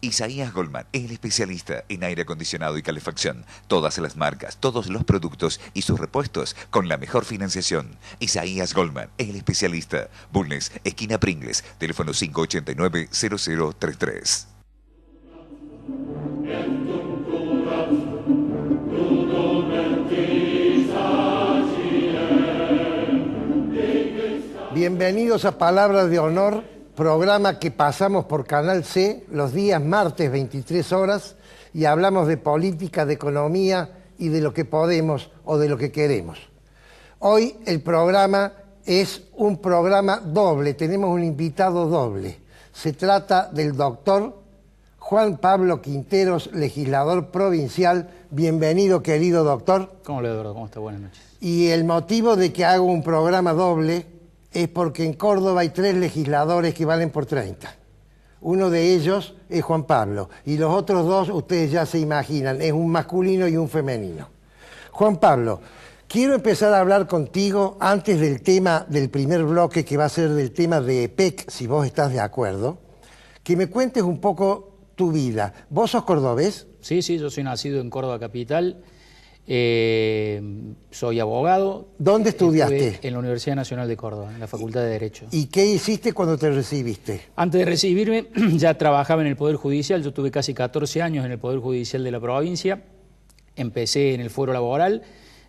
Isaías Goldman, el especialista en aire acondicionado y calefacción. Todas las marcas, todos los productos y sus repuestos con la mejor financiación. Isaías Goldman, el especialista. Bulnes, esquina Pringles, teléfono 589-0033. Bienvenidos a Palabras de Honor, programa que pasamos por Canal C los días martes 23 horas y hablamos de política, de economía y de lo que podemos o de lo que queremos. Hoy el programa es un programa doble, tenemos un invitado doble. Se trata del doctor Juan Pablo Quinteros, legislador provincial. Bienvenido, querido doctor. ¿Cómo le Eduardo? ¿Cómo está? Buenas noches. Y el motivo de que hago un programa doble es porque en Córdoba hay 3 legisladores que valen por 30. Uno de ellos es Juan Pablo, y los otros 2, ustedes ya se imaginan, es un masculino y un femenino. Juan Pablo, quiero empezar a hablar contigo antes del tema del primer bloque, que va a ser del tema de EPEC, si vos estás de acuerdo, que me cuentes un poco tu vida. ¿Vos sos cordobés? Sí, yo soy nacido en Córdoba capital. Soy abogado. ¿Dónde estudiaste? En la Universidad Nacional de Córdoba, en la Facultad de Derecho. ¿Y qué hiciste cuando te recibiste? Antes de recibirme ya trabajaba en el Poder Judicial. Yo tuve casi 14 años en el Poder Judicial de la provincia. Empecé en el fuero laboral.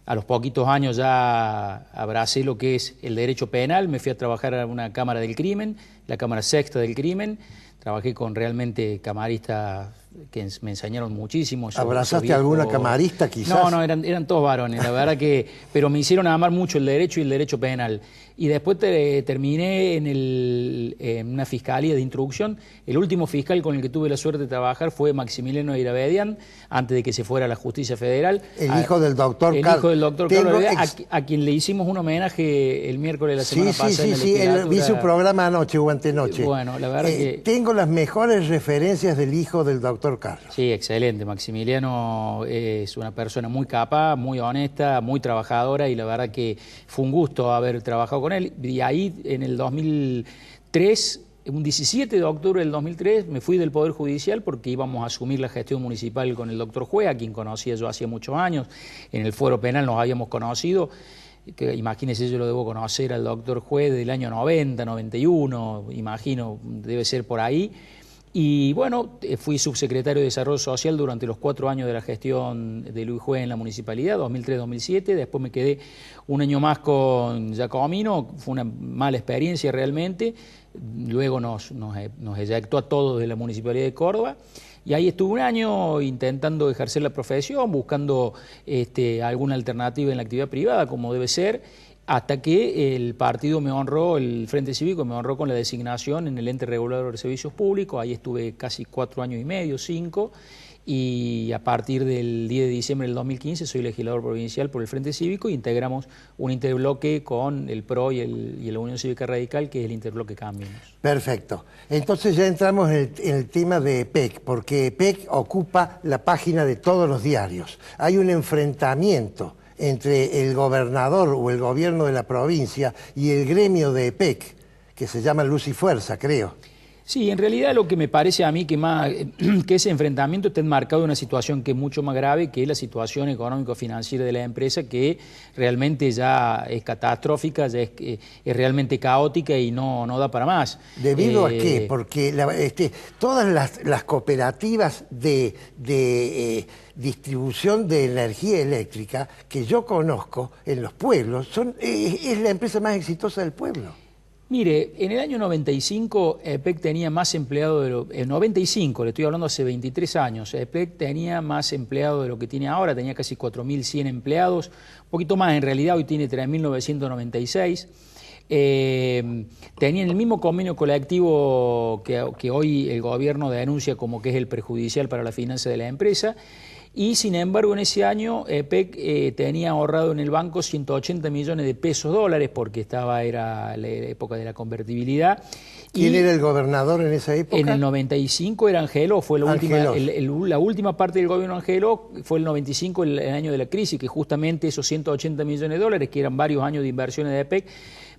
A los poquitos años ya abracé lo que es el derecho penal. Me fui a trabajar a una Cámara del Crimen, la Cámara Sexta del Crimen. Trabajé con realmente camaristas que me enseñaron muchísimo. ¿Abrazaste a alguna camarista quizás? No, eran todos varones, la verdad que... Pero me hicieron amar mucho el derecho y el derecho penal. Y después terminé en una fiscalía de instrucción. El último fiscal con el que tuve la suerte de trabajar fue Maximiliano Irabedian, antes de que se fuera a la Justicia Federal. El hijo del doctor Carlos. El hijo del doctor Carlos Irabedian, a quien le hicimos un homenaje el miércoles de la semana pasada. Sí, vi su programa anoche o antenoche. Bueno, la verdad que... Tengo las mejores referencias del hijo del doctor Carlos. Sí, excelente. Maximiliano es una persona muy capaz, muy honesta, muy trabajadora, y la verdad que fue un gusto haber trabajado con él. Y ahí en el 2003, un 17 de octubre del 2003, me fui del Poder Judicial porque íbamos a asumir la gestión municipal con el doctor Juez, a quien conocía yo hacía muchos años. En el fuero penal nos habíamos conocido. Que imagínese, yo lo debo conocer al doctor Juez del año 90, 91, imagino, debe ser por ahí. Y bueno, fui subsecretario de Desarrollo Social durante los 4 años de la gestión de Luis Juez en la municipalidad, 2003-2007. Después me quedé un año más con Giacomino. Fue una mala experiencia realmente. Luego nos eyectó a todos de la municipalidad de Córdoba. Y ahí estuve un año intentando ejercer la profesión, buscando alguna alternativa en la actividad privada, como debe ser, hasta que el partido me honró, el Frente Cívico me honró con la designación en el ente regulador de servicios públicos. Ahí estuve casi 4 años y medio, 5, y a partir del 10 de diciembre del 2015 soy legislador provincial por el Frente Cívico, e integramos un interbloque con el PRO y la Unión Cívica Radical, que es el interbloque Cambiemos. Perfecto. Entonces ya entramos en el tema de EPEC, porque EPEC ocupa la página de todos los diarios. Hay un enfrentamiento entre el gobernador o el gobierno de la provincia y el gremio de EPEC, que se llama Luz y Fuerza, creo. Sí, en realidad lo que me parece a mí que ese enfrentamiento está enmarcado en una situación que es mucho más grave, que es la situación económico-financiera de la empresa, que realmente ya es catastrófica, ya es realmente caótica y no da para más. ¿Debido a qué? Porque todas las cooperativas de distribución de energía eléctrica que yo conozco en los pueblos es la empresa más exitosa del pueblo. Mire, en el año 95 EPEC tenía más empleados de lo... En 95, le estoy hablando hace 23 años, EPEC tenía más empleados de lo que tiene ahora, tenía casi 4.100 empleados, un poquito más en realidad, hoy tiene 3.996. Tenían el mismo convenio colectivo que hoy el gobierno denuncia como que es el perjudicial para la finanza de la empresa. Y sin embargo en ese año EPEC tenía ahorrado en el banco 180 millones de pesos dólares porque era la época de la convertibilidad. ¿Quién era el gobernador en esa época? En el 95 era Angeló, fue la última parte del gobierno Angeló, fue el 95 el año de la crisis, que justamente esos 180 millones de dólares, que eran varios años de inversiones de EPEC,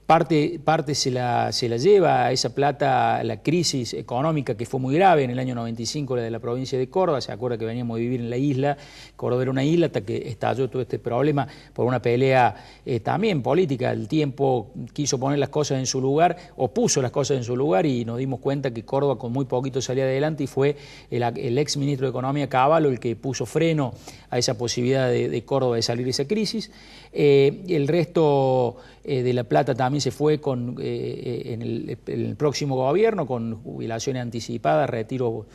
parte se la lleva a esa plata la crisis económica que fue muy grave en el año 95, la de la provincia de Córdoba. Se acuerda que veníamos a vivir en la isla, Córdoba era una isla hasta que estalló todo este problema por una pelea también política. El tiempo quiso poner las cosas en su lugar, o puso las cosas en su lugar, y nos dimos cuenta que Córdoba con muy poquito salía adelante, y fue el ex ministro de Economía Cavallo el que puso freno a esa posibilidad de Córdoba de salir de esa crisis. El resto de la plata también se fue en el próximo gobierno con jubilaciones anticipadas, retiros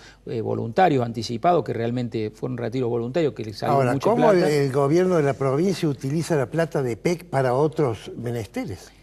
voluntarios anticipados, que realmente fueron retiros voluntarios que le salió mucha plata. Ahora, ¿cómo el gobierno de la provincia utiliza la plata de EPEC para otros menesteres?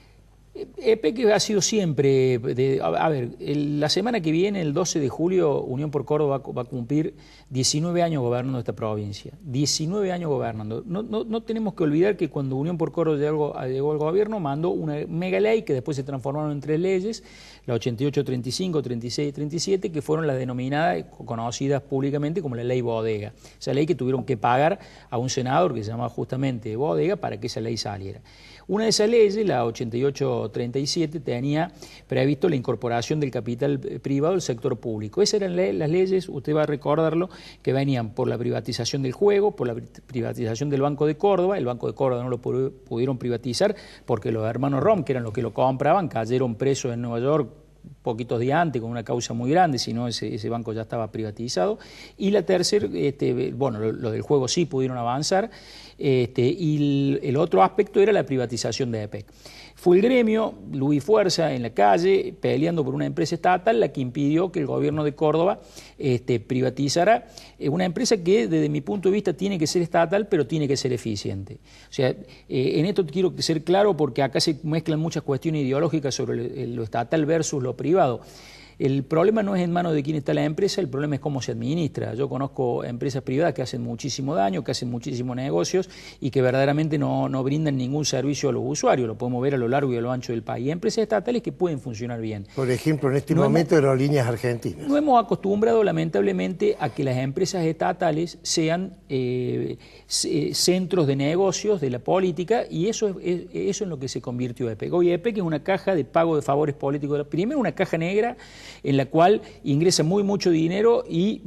EPEC ha sido siempre, la semana que viene, el 12 de julio, Unión por Córdoba va a cumplir 19 años gobernando esta provincia. 19 años gobernando. No tenemos que olvidar que cuando Unión por Córdoba llegó al gobierno, mandó una mega ley que después se transformaron en 3 leyes, la 88, 35, 36 y 37, que fueron las denominadas, conocidas públicamente como la ley Bodega. Esa ley que tuvieron que pagar a un senador que se llamaba justamente Bodega para que esa ley saliera. Una de esas leyes, la 88-37, tenía previsto la incorporación del capital privado al sector público. Esas eran las leyes, usted va a recordarlo, que venían por la privatización del juego, por la privatización del Banco de Córdoba. El Banco de Córdoba no lo pudieron privatizar porque los hermanos Rom, que eran los que lo compraban, cayeron presos en Nueva York poquitos días antes con una causa muy grande, si no ese banco ya estaba privatizado. Y la tercera, lo del juego sí pudieron avanzar, y el otro aspecto era la privatización de EPEC. Fue el gremio, Luis Fuerza, en la calle, peleando por una empresa estatal, la que impidió que el gobierno de Córdoba privatizara una empresa que, desde mi punto de vista, tiene que ser estatal, pero tiene que ser eficiente. O sea, en esto quiero ser claro, porque acá se mezclan muchas cuestiones ideológicas sobre lo estatal versus lo privado. El problema no es en manos de quién está la empresa, el problema es cómo se administra. Yo conozco empresas privadas que hacen muchísimo daño, que hacen muchísimos negocios y que verdaderamente no brindan ningún servicio a los usuarios. Lo podemos ver a lo largo y a lo ancho del país. Y empresas estatales que pueden funcionar bien. Por ejemplo, en este momento Aerolíneas Argentinas. No hemos acostumbrado, lamentablemente, a que las empresas estatales sean centros de negocios de la política, y eso es en lo que se convirtió EPEC. Hoy EPEC es una caja de pago de favores políticos. Primero, una caja negra en la cual ingresa mucho dinero y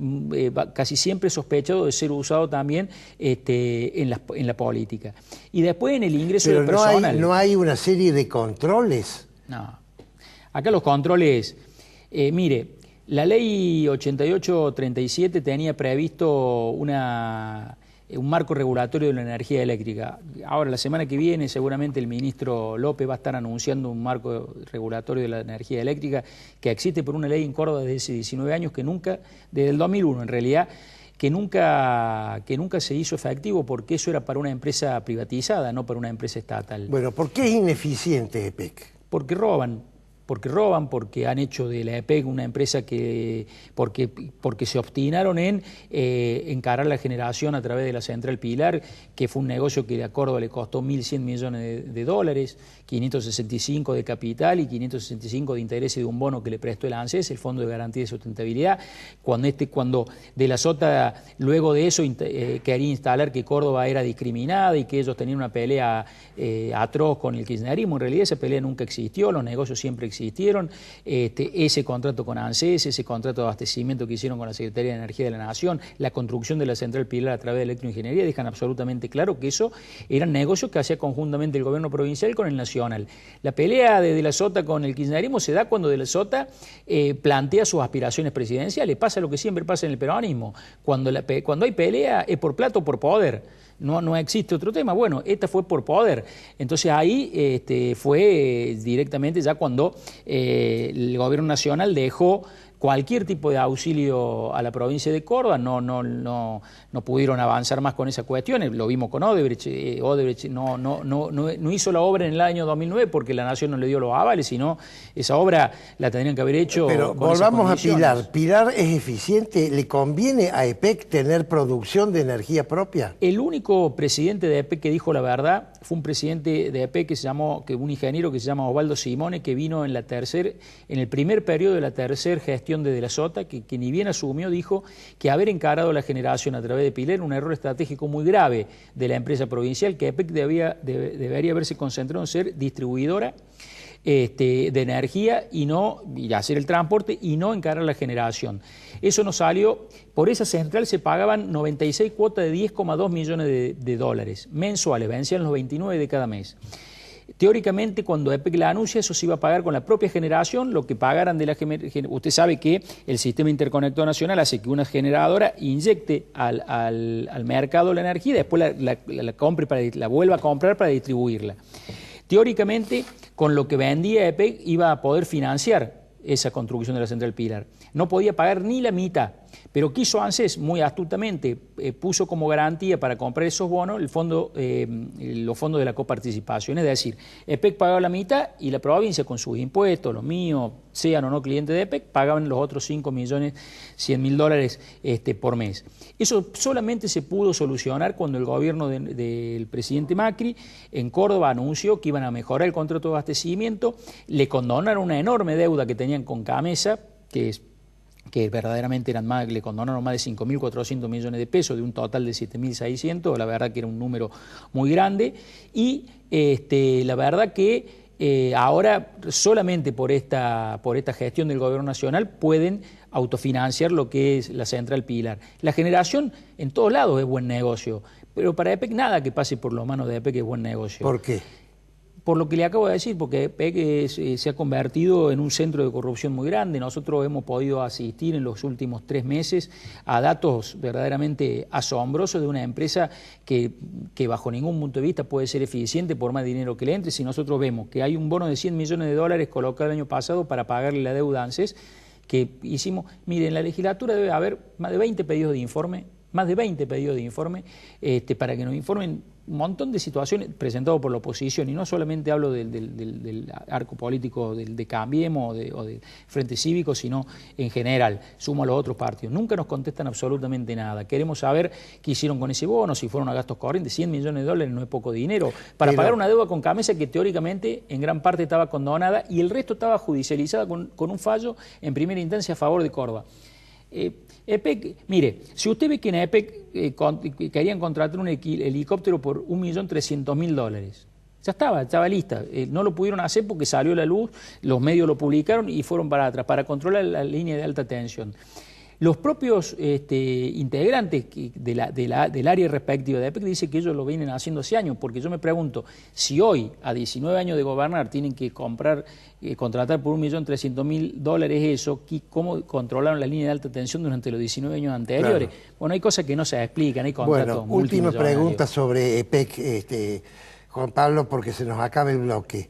casi siempre sospechado de ser usado también en la política. Y después en el ingreso de personal. ¿No hay una serie de controles? No. Acá los controles, mire, la ley 88-37 tenía previsto un marco regulatorio de la energía eléctrica. Ahora, la semana que viene, seguramente el ministro López va a estar anunciando un marco regulatorio de la energía eléctrica que existe por una ley en Córdoba desde hace 19 años, desde el 2001 en realidad, que nunca se hizo efectivo, porque eso era para una empresa privatizada, no para una empresa estatal. Bueno, ¿por qué es ineficiente EPEC? Porque roban, porque han hecho de la EPEC una empresa porque se obstinaron en encarar la generación a través de la Central Pilar, que fue un negocio que a Córdoba le costó 1.100 millones de dólares, 565 de capital y 565 de intereses de un bono que le prestó el ANSES, el Fondo de Garantía de Sustentabilidad. Cuando De la Sota, luego de eso, quería instalar que Córdoba era discriminada y que ellos tenían una pelea atroz con el kirchnerismo. En realidad esa pelea nunca existió, los negocios siempre existieron. existieron, ese contrato con ANSES, ese contrato de abastecimiento que hicieron con la Secretaría de Energía de la Nación, la construcción de la central Pilar a través de electroingeniería, dejan absolutamente claro que eso eran negocios que hacía conjuntamente el gobierno provincial con el nacional. La pelea de la Sota con el kirchnerismo se da cuando de la Sota plantea sus aspiraciones presidenciales. Pasa lo que siempre pasa en el peronismo. Cuando hay pelea es por plata o por poder. No existe otro tema. Bueno, esta fue por poder. Entonces ahí fue directamente ya cuando el gobierno nacional dejó cualquier tipo de auxilio a la provincia de Córdoba, no pudieron avanzar más con esas cuestiones. Lo vimos con Odebrecht. Odebrecht no hizo la obra en el año 2009 porque la Nación no le dio los avales, sino esa obra la tendrían que haber hecho. Pero con volvamos a esas Pilar. ¿Pilar es eficiente? ¿Le conviene a EPEC tener producción de energía propia? El único presidente de EPEC que dijo la verdad fue un presidente de EPEC un ingeniero que se llama Osvaldo Simone, que vino en el primer periodo de la tercera gestión de la Sota, que ni bien asumió, dijo que haber encarado la generación a través de Pilar era un error estratégico muy grave de la empresa provincial, que EPEC debería haberse concentrado en ser distribuidora de energía y hacer el transporte y no encarar la generación. Eso no salió. Por esa central se pagaban 96 cuotas de 10,2 millones de dólares mensuales, vencían los 29 de cada mes. Teóricamente, cuando EPEC la anuncia, eso se iba a pagar con la propia generación, lo que pagaran de la generación. Usted sabe que el sistema interconectado nacional hace que una generadora inyecte al mercado la energía y después la compre la vuelva a comprar para distribuirla. Teóricamente, con lo que vendía EPEC iba a poder financiar esa construcción de la central Pilar. No podía pagar ni la mitad, pero quiso ANSES muy astutamente, puso como garantía para comprar esos bonos los fondos de la coparticipación, es decir, EPEC pagaba la mitad y la provincia con sus impuestos, los míos, sean o no clientes de EPEC, pagaban los otros 5.100.000 dólares por mes. Eso solamente se pudo solucionar cuando el gobierno del presidente Macri en Córdoba anunció que iban a mejorar el contrato de abastecimiento, le condonaron una enorme deuda que tenían con Camesa, que verdaderamente le condonaron más de 5.400 millones de pesos de un total de 7.600, la verdad que era un número muy grande, y la verdad que ahora solamente por esta gestión del gobierno nacional pueden autofinanciar lo que es la central Pilar. La generación en todos lados es buen negocio, pero para EPEC nada que pase por las manos de EPEC es buen negocio. ¿Por qué? Por lo que le acabo de decir, porque EPEC se ha convertido en un centro de corrupción muy grande. Nosotros hemos podido asistir en los últimos 3 meses a datos verdaderamente asombrosos de una empresa que bajo ningún punto de vista puede ser eficiente por más dinero que le entre. Si nosotros vemos que hay un bono de 100 millones de dólares colocado el año pasado para pagarle la deuda a ANSES, que hicimos, mire, en la legislatura debe haber más de 20 pedidos de informe, para que nos informen un montón de situaciones presentadas por la oposición, y no solamente hablo del arco político de Cambiemos o de Frente Cívico, sino en general, sumo a los otros partidos. Nunca nos contestan absolutamente nada. Queremos saber qué hicieron con ese bono, si fueron a gastos corrientes. 100 millones de dólares no es poco dinero, para pagar una deuda con Camesa que teóricamente en gran parte estaba condonada y el resto estaba judicializada con un fallo en primera instancia a favor de Córdoba. EPEC, mire, si usted ve que en EPEC querían contratar un helicóptero por 1.300.000 dólares, ya estaba lista, no lo pudieron hacer porque salió a la luz, los medios lo publicaron y fueron para atrás, para controlar la línea de alta tensión. Los propios integrantes del área respectiva de EPEC dicen que ellos lo vienen haciendo hace años, porque yo me pregunto, si hoy, a 19 años de gobernar, tienen que contratar por 1.300.000 dólares eso, ¿cómo controlaron la línea de alta tensión durante los 19 años anteriores? Claro. Bueno, hay cosas que no se explican, hay contratos última pregunta sobre EPEC, Juan Pablo, porque se nos acaba el bloque.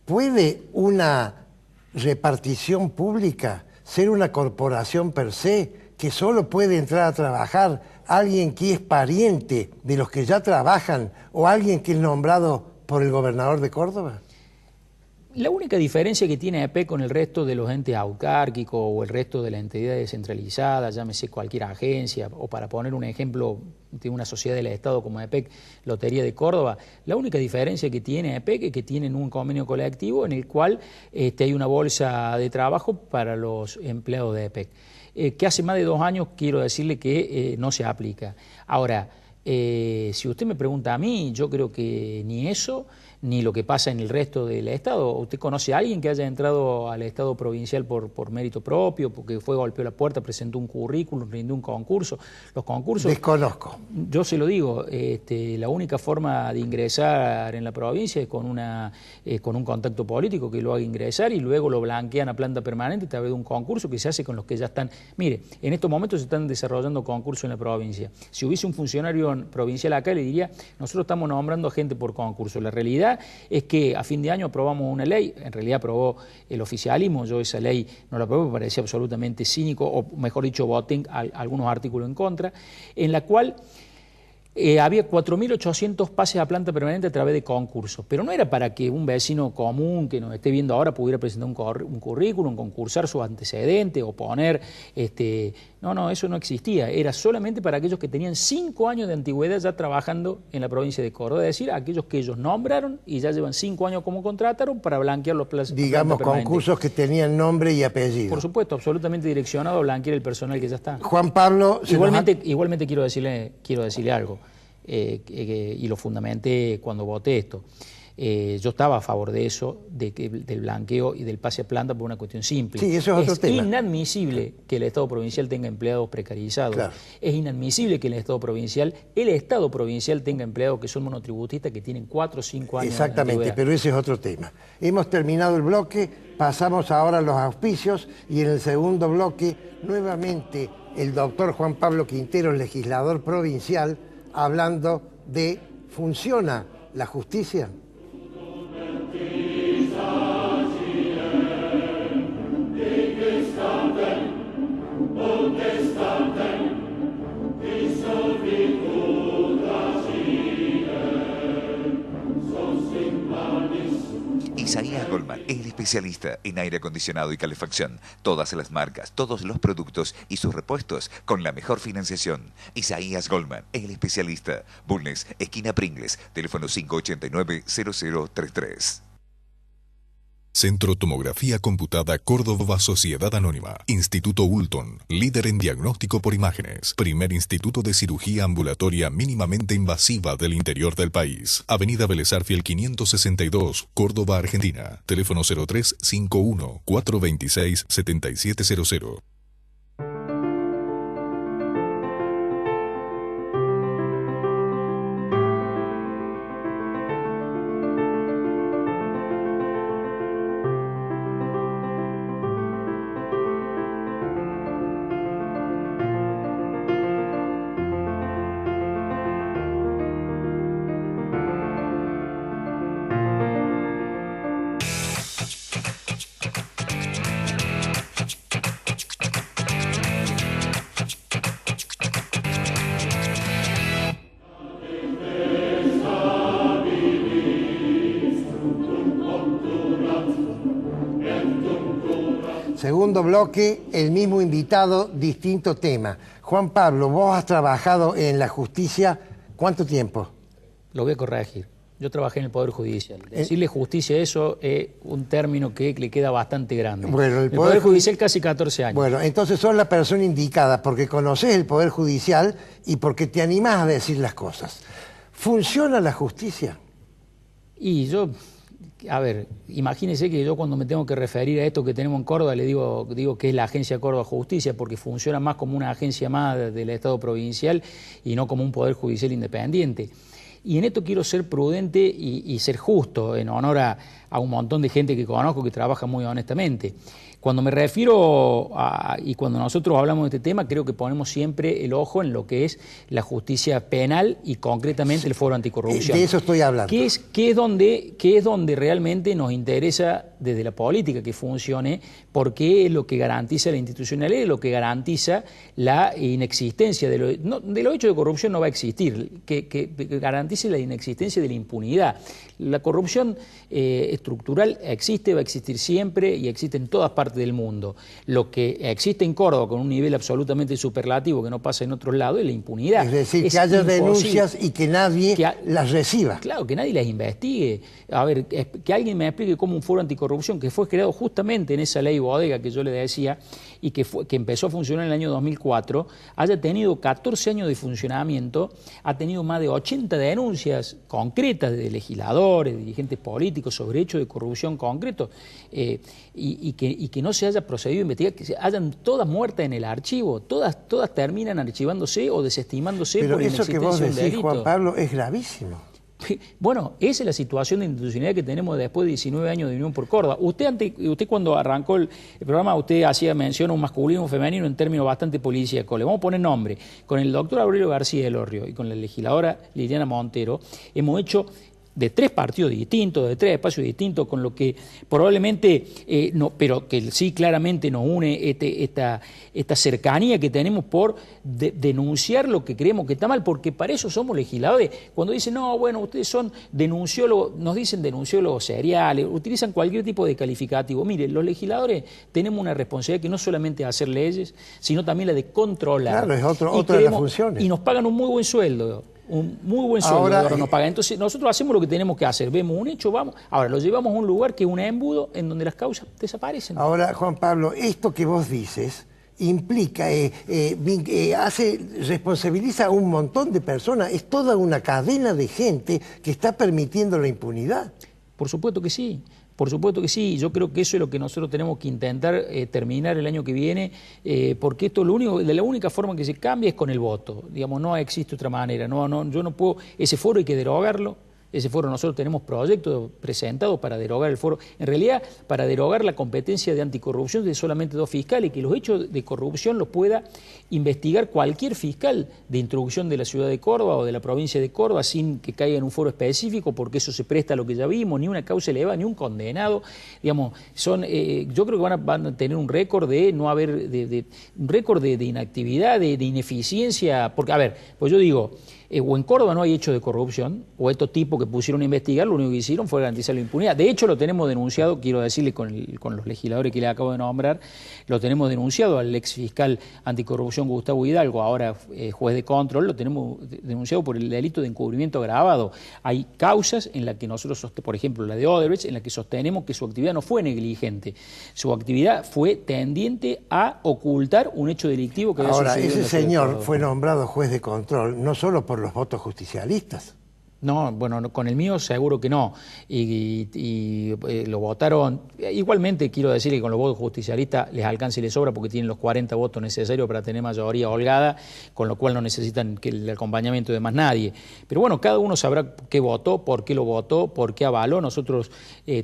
¿Puede una repartición pública ser una corporación per se, que solo puede entrar a trabajar alguien que es pariente de los que ya trabajan o alguien que es nombrado por el gobernador de Córdoba? La única diferencia que tiene EPEC con el resto de los entes autárquicos o el resto de las entidades descentralizadas, llámese cualquier agencia, o para poner un ejemplo de una sociedad del Estado como EPEC, Lotería de Córdoba, la única diferencia que tiene EPEC es que tienen un convenio colectivo en el cual hay una bolsa de trabajo para los empleados de EPEC, que hace más de 2 años quiero decirle que no se aplica. Ahora, si usted me pregunta a mí, yo creo que ni eso, ni lo que pasa en el resto del Estado. ¿Usted conoce a alguien que haya entrado al Estado provincial por mérito propio, porque fue, golpeó la puerta, presentó un currículum, rindió un concurso? Los concursos... Desconozco. Yo se lo digo, la única forma de ingresar en la provincia es con un contacto político que lo haga ingresar y luego lo blanquean a planta permanente a través de un concurso que se hace con los que ya están... Mire, en estos momentos se están desarrollando concursos en la provincia. Si hubiese un funcionario provincial acá, le diría, nosotros estamos nombrando gente por concurso. La realidad es que a fin de año aprobamos una ley, en realidad aprobó el oficialismo, yo esa ley no la aprobé, me parecía absolutamente cínico, o mejor dicho, voté algunos artículos en contra, en la cual había 4.800 pases a planta permanente a través de concursos, pero no era para que un vecino común que nos esté viendo ahora pudiera presentar un currículum, concursar sus antecedentes o poner... No, eso no existía, era solamente para aquellos que tenían 5 años de antigüedad ya trabajando en la provincia de Córdoba, es decir, aquellos que ellos nombraron y ya llevan 5 años como contrataron para blanquear los plazos. Digamos, concursos que tenían nombre y apellido. Por supuesto, absolutamente direccionado a blanquear el personal que ya está. Juan Pablo... Igualmente quiero decirle algo, y lo fundamenté cuando voté esto. Yo estaba a favor de eso, del blanqueo y del pase a planta por una cuestión simple. Sí, eso es otro tema. Es inadmisible que el Estado provincial tenga empleados precarizados. Claro. Es inadmisible que el Estado provincial tenga empleados que son monotributistas que tienen 4 o 5 años. Exactamente, pero ese es otro tema. Hemos terminado el bloque, pasamos ahora a los auspicios y en el segundo bloque nuevamente el doctor Juan Pablo Quintero, legislador provincial, hablando de ¿funciona la justicia? Isaías Goldman, el especialista en aire acondicionado y calefacción. Todas las marcas, todos los productos y sus repuestos con la mejor financiación. Isaías Goldman, el especialista. Bulnes, esquina Pringles, teléfono 589-0033. Centro Tomografía Computada Córdoba Sociedad Anónima. Instituto Ulton, líder en diagnóstico por imágenes. Primer instituto de cirugía ambulatoria mínimamente invasiva del interior del país. Avenida Vélez Arfiel 562, Córdoba, Argentina. Teléfono 0351-426-7700. Segundo bloque, el mismo invitado, distinto tema. Juan Pablo, vos has trabajado en la justicia, ¿cuánto tiempo? Lo voy a corregir. Yo trabajé en el Poder Judicial. Decirle justicia, eso es un término que le queda bastante grande. Bueno, el Poder Judicial casi 14 años. Bueno, entonces sos la persona indicada porque conoces el Poder Judicial y porque te animás a decir las cosas. ¿Funciona la justicia? Y yo... A ver, imagínese que yo cuando me tengo que referir a esto que tenemos en Córdoba le digo que es la Agencia Córdoba Justicia porque funciona más como una agencia más del Estado provincial y no como un Poder Judicial independiente. Y en esto quiero ser prudente y ser justo en honor a un montón de gente que conozco que trabaja muy honestamente. Cuando me refiero y cuando nosotros hablamos de este tema, creo que ponemos siempre el ojo en lo que es la justicia penal y concretamente el Foro Anticorrupción. De eso estoy hablando. Que es donde realmente nos interesa desde la política que funcione, porque es lo que garantiza la institucionalidad, es lo que garantiza la inexistencia de los hechos de corrupción no va a existir, que garantice la inexistencia de la impunidad. La corrupción estructural existe, va a existir siempre y existe en todas partes del mundo. Lo que existe en Córdoba con un nivel absolutamente superlativo que no pasa en otros lados es la impunidad. Es decir, que haya denuncias y que nadie las reciba. Claro, que nadie las investigue. A ver, que alguien me explique cómo un foro anticorrupción que fue creado justamente en esa ley bodega que yo le decía, y que empezó a funcionar en el año 2004, haya tenido 14 años de funcionamiento, ha tenido más de 80 denuncias concretas de legisladores, dirigentes políticos sobre hechos de corrupción concretos, y que no se haya procedido a investigar, que hayan todas muertas en el archivo, todas terminan archivándose o desestimándose. Pero por eso que vos decís, delito. Juan Pablo, es gravísimo. Bueno, esa es la situación de institucionalidad que tenemos después de 19 años de Unión por Córdoba. Usted cuando arrancó el programa, usted hacía mención a un masculino y un femenino en términos bastante policíacos. Le vamos a poner nombre. Con el doctor Aurelio García Elorrio y con la legisladora Liliana Montero hemos hecho de 3 partidos distintos, de 3 espacios distintos, con lo que probablemente, no, pero que sí claramente nos une esta cercanía que tenemos por denunciar lo que creemos que está mal, porque para eso somos legisladores. Cuando dicen, no, bueno, ustedes son denunciólogos, nos dicen denunciólogos seriales, utilizan cualquier tipo de calificativo. Mire, los legisladores tenemos una responsabilidad que no solamente es hacer leyes, sino también la de controlar. Claro, es otra de las funciones. Y nos pagan un muy buen sueldo. Un muy buen sueldo ahora nos pagan. Entonces nosotros hacemos lo que tenemos que hacer, vemos un hecho, vamos, ahora lo llevamos a un lugar que es un embudo en donde las causas desaparecen. Ahora, Juan Pablo, esto que vos dices implica, responsabiliza a un montón de personas, es toda una cadena de gente que está permitiendo la impunidad. Por supuesto que sí. Por supuesto que sí, yo creo que eso es lo que nosotros tenemos que intentar terminar el año que viene, porque esto de la única forma que se cambia es con el voto, digamos, no existe otra manera, yo no puedo, ese foro hay que derogarlo. Ese foro nosotros tenemos proyectos presentados para derogar el foro, en realidad para derogar la competencia de anticorrupción de solamente 2 fiscales, que los hechos de corrupción los pueda investigar cualquier fiscal de instrucción de la ciudad de Córdoba o de la provincia de Córdoba sin que caiga en un foro específico, porque eso se presta a lo que ya vimos, ni una causa elevada, ni un condenado, digamos, yo creo que van a tener un récord de no haber, un récord de inactividad, de ineficiencia, porque, a ver, pues yo digo, o en Córdoba no hay hechos de corrupción, o estos tipos que pusieron a investigar, lo único que hicieron fue garantizar la impunidad. De hecho, lo tenemos denunciado, quiero decirle con los legisladores que le acabo de nombrar, lo tenemos denunciado al ex fiscal anticorrupción Gustavo Hidalgo, ahora juez de control, lo tenemos denunciado por el delito de encubrimiento agravado. Hay causas en las que nosotros, por ejemplo, la de Odebrecht, en la que sostenemos que su actividad no fue negligente, su actividad fue tendiente a ocultar un hecho delictivo que había sucedido. Ahora, ese señor fue nombrado juez de control, no solo por los votos justicialistas. No, bueno, con el mío seguro que no. Y lo votaron. Igualmente quiero decir que con los votos justicialistas les alcanza y les sobra porque tienen los 40 votos necesarios para tener mayoría holgada, con lo cual no necesitan el acompañamiento de más nadie. Pero bueno, cada uno sabrá qué votó, por qué lo votó, por qué avaló. Nosotros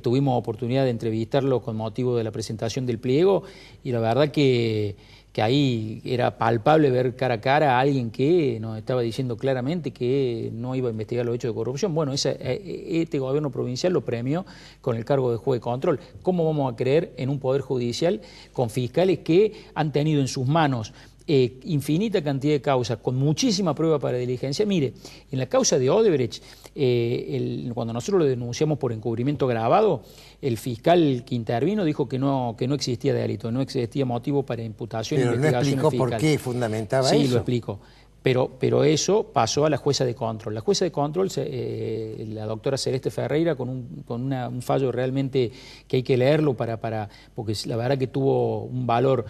tuvimos oportunidad de entrevistarlo con motivo de la presentación del pliego y la verdad que ahí era palpable ver cara a cara a alguien que nos estaba diciendo claramente que no iba a investigar los hechos de corrupción. Bueno, este gobierno provincial lo premió con el cargo de juez de control. ¿Cómo vamos a creer en un poder judicial con fiscales que han tenido en sus manos infinita cantidad de causas, con muchísima prueba para diligencia? Mire, en la causa de Odebrecht, cuando nosotros lo denunciamos por encubrimiento agravado, el fiscal que intervino dijo que no existía delito, no existía motivo para imputación. Pero no explicó por qué fundamentaba eso. Sí, lo explico. Pero eso pasó a la jueza de control. La jueza de control, la doctora Celeste Ferreira, con un fallo realmente que hay que leerlo porque la verdad que tuvo un valor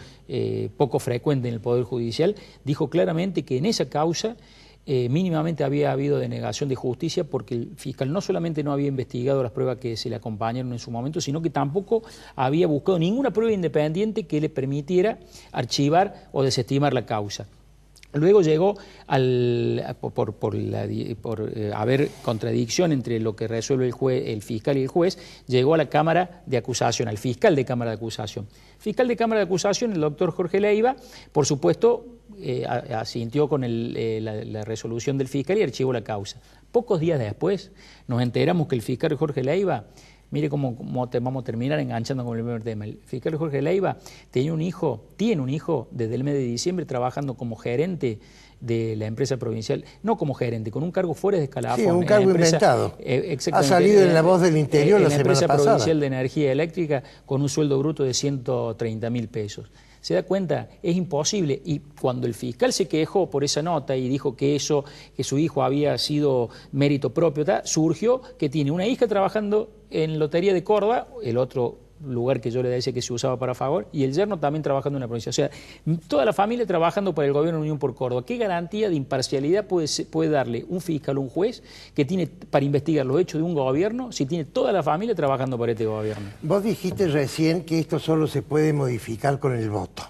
poco frecuente en el Poder Judicial, dijo claramente que en esa causa mínimamente había habido denegación de justicia porque el fiscal no solamente no había investigado las pruebas que se le acompañaron en su momento, sino que tampoco había buscado ninguna prueba independiente que le permitiera archivar o desestimar la causa. Luego llegó, por haber contradicción entre lo que resuelve el fiscal y el juez, llegó a la Cámara de Acusación, al fiscal de Cámara de Acusación. Fiscal de Cámara de Acusación, el doctor Jorge Leiva, por supuesto, asintió con la resolución del fiscal y archivó la causa. Pocos días después nos enteramos que el fiscal Jorge Leiva, mire cómo vamos a terminar enganchando con el primer tema. El fiscal Jorge Leiva tiene un hijo desde el mes de diciembre trabajando como gerente de la empresa provincial, no como gerente, con un cargo fuera de escalafón. Sí, un cargo inventado. Ha salido en La Voz del Interior la semana pasada. En la empresa provincial de energía eléctrica con un sueldo bruto de 130.000 pesos. ¿Se da cuenta? Es imposible. Y cuando el fiscal se quejó por esa nota y dijo que su hijo había sido mérito propio, surgió que tiene una hija trabajando en Lotería de Córdoba, el otro lugar que yo le decía que se usaba para favor, y el yerno también trabajando en la provincia. O sea, toda la familia trabajando para el gobierno de Unión por Córdoba. ¿Qué garantía de imparcialidad puede darle un fiscal o un juez que tiene para investigar los hechos de un gobierno si tiene toda la familia trabajando para este gobierno? Vos dijiste recién que esto solo se puede modificar con el voto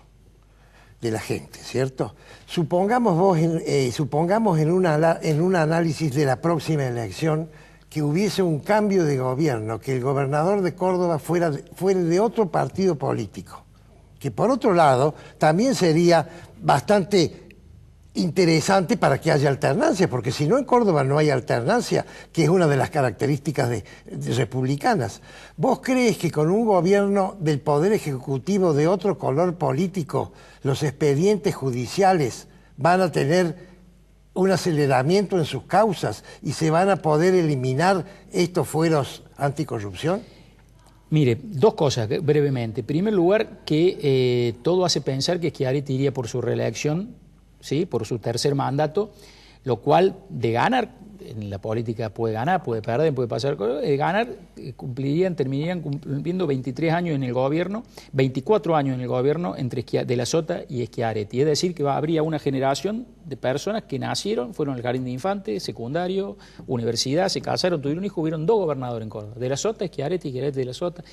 de la gente, ¿cierto? Supongamos en un análisis de la próxima elección que hubiese un cambio de gobierno, que el gobernador de Córdoba fuera de otro partido político, que por otro lado también sería bastante interesante para que haya alternancia, porque si no en Córdoba no hay alternancia, que es una de las características de republicanas. ¿Vos crees que con un gobierno del Poder Ejecutivo de otro color político, los expedientes judiciales van a tener un aceleramiento en sus causas y se van a poder eliminar estos fueros anticorrupción? Mire, dos cosas brevemente. En primer lugar, que todo hace pensar que Schiaretti iría por su reelección, ¿sí?, por su tercer mandato, lo cual de ganar, en la política puede ganar, puede perder, puede pasar, ganar, terminarían cumpliendo 23 años en el gobierno, 24 años en el gobierno entre De la Sota y Schiaretti. Es decir, que habría una generación de personas que nacieron, fueron al jardín de infantes, secundario, universidad, se casaron, tuvieron hijos, hubieron dos gobernadores en Córdoba, De la Sota, Schiaretti, De la Sota.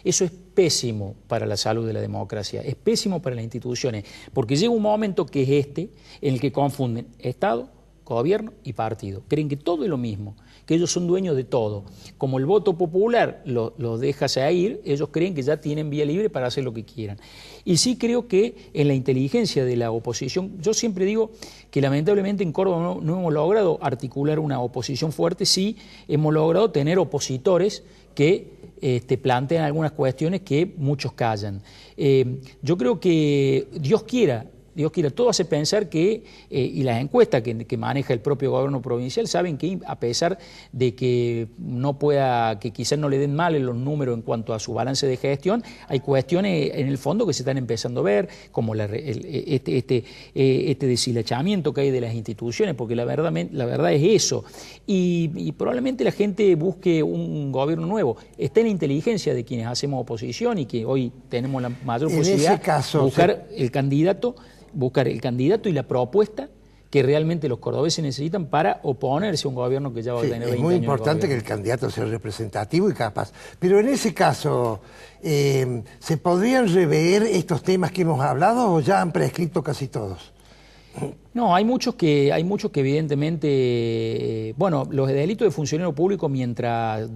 Eso es pésimo para la salud de la democracia, es pésimo para las instituciones, porque llega un momento que es en el que confunden Estado, gobierno y partido. Creen que todo es lo mismo, que ellos son dueños de todo. Como el voto popular los deja ir, ellos creen que ya tienen vía libre para hacer lo que quieran. Y sí creo que en la inteligencia de la oposición, yo siempre digo que lamentablemente en Córdoba no hemos logrado articular una oposición fuerte, sí hemos logrado tener opositores que plantean algunas cuestiones que muchos callan. Yo creo que Dios quiera, todo hace pensar que, y las encuestas que maneja el propio gobierno provincial saben que a pesar de que que quizás no le den mal en los números en cuanto a su balance de gestión, hay cuestiones en el fondo que se están empezando a ver, como este deshilachamiento que hay de las instituciones, porque la verdad es eso. Y probablemente la gente busque un gobierno nuevo. Está en la inteligencia de quienes hacemos oposición y que hoy tenemos la mayor posibilidad de buscar el candidato y la propuesta que realmente los cordobeses necesitan para oponerse a un gobierno que ya va a tener 20 años. Es muy importante que el candidato sea representativo y capaz. Pero en ese caso, ¿se podrían rever estos temas que hemos hablado o ya han prescrito casi todos? No, hay muchos que evidentemente, los delitos de funcionario público mientras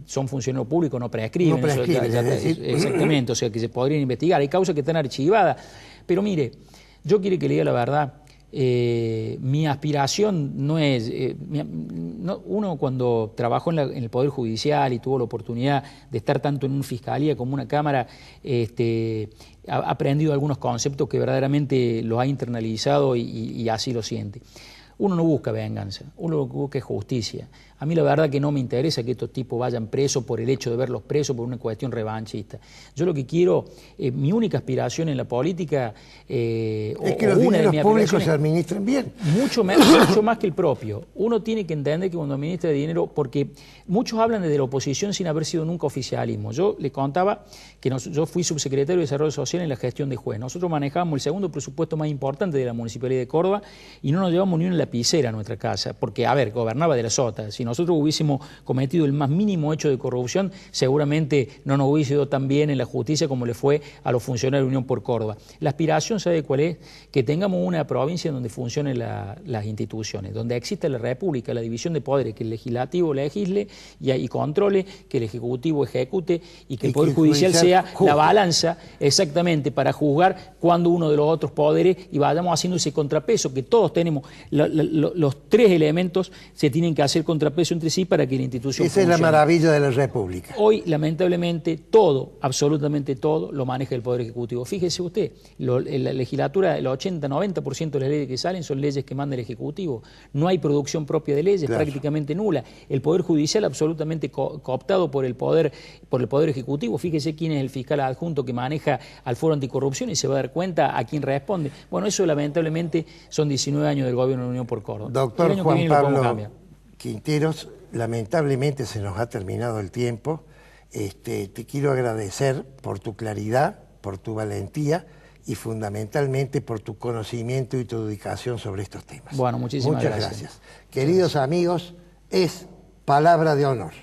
son funcionarios públicos no prescriben. Exactamente, o sea que se podrían investigar. Hay causas que están archivadas. Pero mire, yo quiero que le diga la verdad, mi aspiración no es... uno cuando trabajó en el Poder Judicial y tuvo la oportunidad de estar tanto en una fiscalía como en una cámara, ha aprendido algunos conceptos que verdaderamente los ha internalizado y así lo siente. Uno no busca venganza, uno lo que busca es justicia. A mí la verdad que no me interesa que estos tipos vayan presos por el hecho de verlos presos por una cuestión revanchista. Yo lo que quiero, mi única aspiración en la política... es que los dineros públicos se administren bien. Mucho más que el propio. Uno tiene que entender que cuando administra dinero, porque muchos hablan de la oposición sin haber sido nunca oficialismo. Yo le contaba que yo fui subsecretario de Desarrollo Social en la gestión de juez. Nosotros manejábamos el segundo presupuesto más importante de la Municipalidad de Córdoba y no nos llevamos ni una lapicera a nuestra casa, porque, gobernaba De la Sota. Si nosotros hubiésemos cometido el más mínimo hecho de corrupción, seguramente no nos hubiese ido tan bien en la justicia como le fue a los funcionarios de Unión por Córdoba. La aspiración, ¿sabe cuál es? Que tengamos una provincia donde funcionen las instituciones, donde exista la república, la división de poderes, que el legislativo legisle y controle, que el ejecutivo ejecute y que el Poder Judicial sea la balanza exactamente para juzgar cuando uno de los otros poderes y vayamos haciendo ese contrapeso, que todos tenemos, los tres elementos se tienen que hacer contrapeso entre sí para que la institución funcione. Esa es la maravilla de la República. Hoy, lamentablemente, absolutamente todo, lo maneja el Poder Ejecutivo. Fíjese usted, la legislatura, el 80-90% de las leyes que salen son leyes que manda el Ejecutivo. No hay producción propia de leyes, prácticamente nula. El Poder Judicial absolutamente cooptado por el Poder Ejecutivo. Fíjese quién es el fiscal adjunto que maneja al Foro Anticorrupción y se va a dar cuenta a quién responde. Bueno, eso lamentablemente son 19 años del gobierno de Unión por Córdoba. Doctor Juan Pablo Quinteros, lamentablemente se nos ha terminado el tiempo. Te quiero agradecer por tu claridad, por tu valentía y fundamentalmente por tu conocimiento y tu dedicación sobre estos temas. Bueno, muchísimas Muchas gracias. Queridos amigos, es palabra de honor.